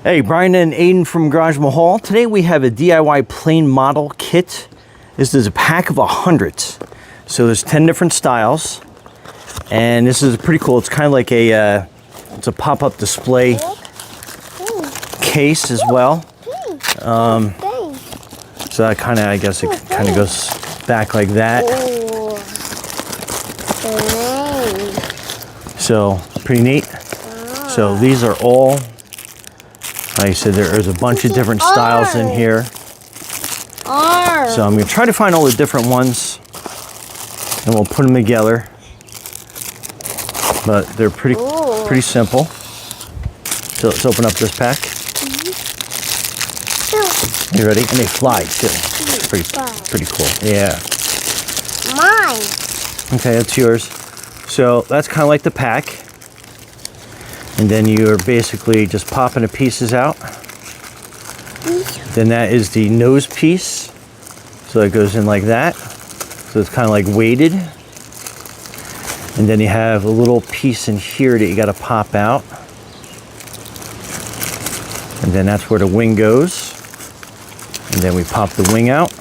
Hey, Brian and Aiden from Garage Mahal. Today we have a DIY plane model kit. This is a pack of 100. So there's 10 different styles. And this is pretty cool. It's kind of like it's a pop-up display case as well. So that kind of, I guess it kind of goes back like that. So pretty neat. So these are all, like I said, there's a bunch of different styles in here. So I'm going to try to find all the different ones and we'll put them together. But they're pretty simple. So let's open up this pack. You ready? And they fly too. Pretty cool. Yeah. Mine. Okay, that's yours. So that's kind of like the pack. And then you're basically just popping the pieces out. Then that is the nose piece. So it goes in like that. So it's kind of like weighted. And then you have a little piece in here that you got to pop out. And then that's where the wing goes. And then we pop the wing out.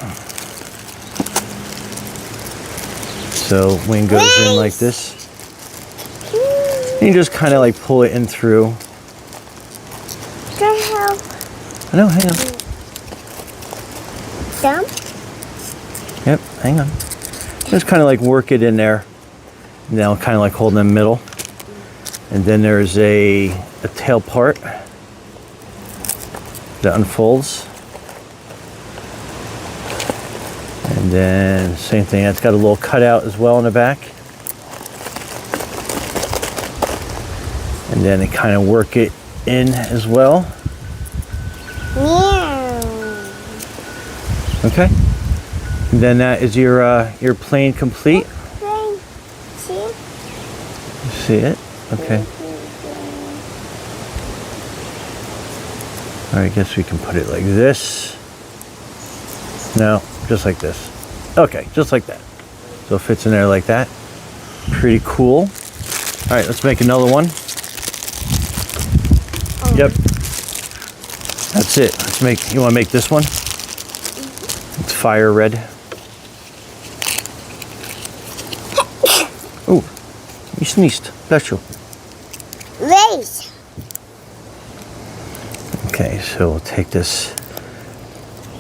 So wing goes in like this. And you just kind of like pull it in through. Can I help? I know, hang on. Some? Yep, hang on. Just kind of like work it in there. Now kind of like holding in the middle. And then there's a tail part that unfolds. And then same thing, it's got a little cutout as well in the back. And then they kind of work it in as well. Meow. Okay. And then that is your plane complete. See? You see it? Okay. All right, I guess we can put it like this. No, just like this. Okay, just like that. So it fits in there like that. Pretty cool. All right, let's make another one. Yep. That's it. Let's make. You want to make this one? It's fire red. Oh, you sneezed. Bless you. Race. Okay, so we'll take this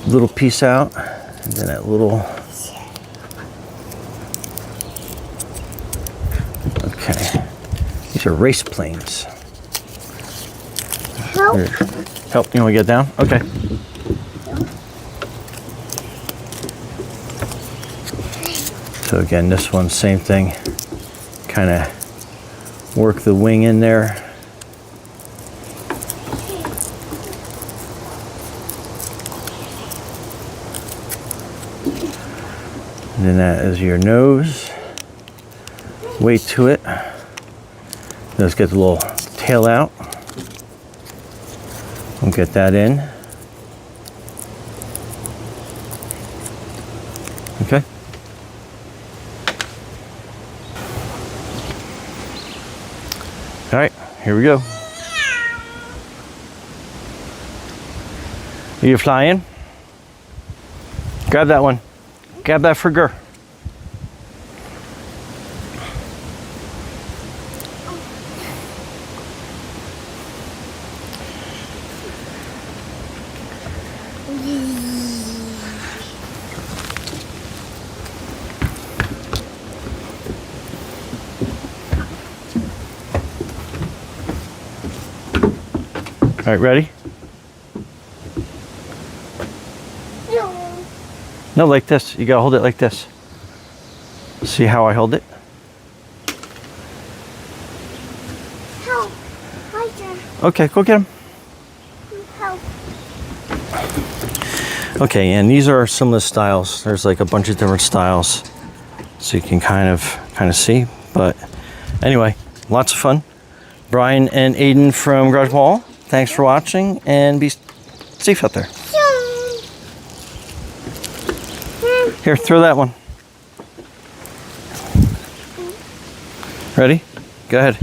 little piece out, and then that little. Okay, these are race planes. Help. Here. Help, you want to get down? Okay. So again, this one, same thing. Kind of work the wing in there. And then that is your nose. Weight to it. Let's get the little tail out. We'll get that in. Okay. All right, here we go. Are you flying? Grab that one. Grab that for Gur. All right, ready? No, like this. You gotta hold it like this. See how I hold it? Help. Hi there. Okay, go get him. Help. Okay, and these are some of the styles. There's like a bunch of different styles, so you can kind of see. But anyway, lots of fun. Brian and Aiden from Garage Mahal. Thanks for watching, and be safe out there. Here, throw that one. Ready? Go ahead.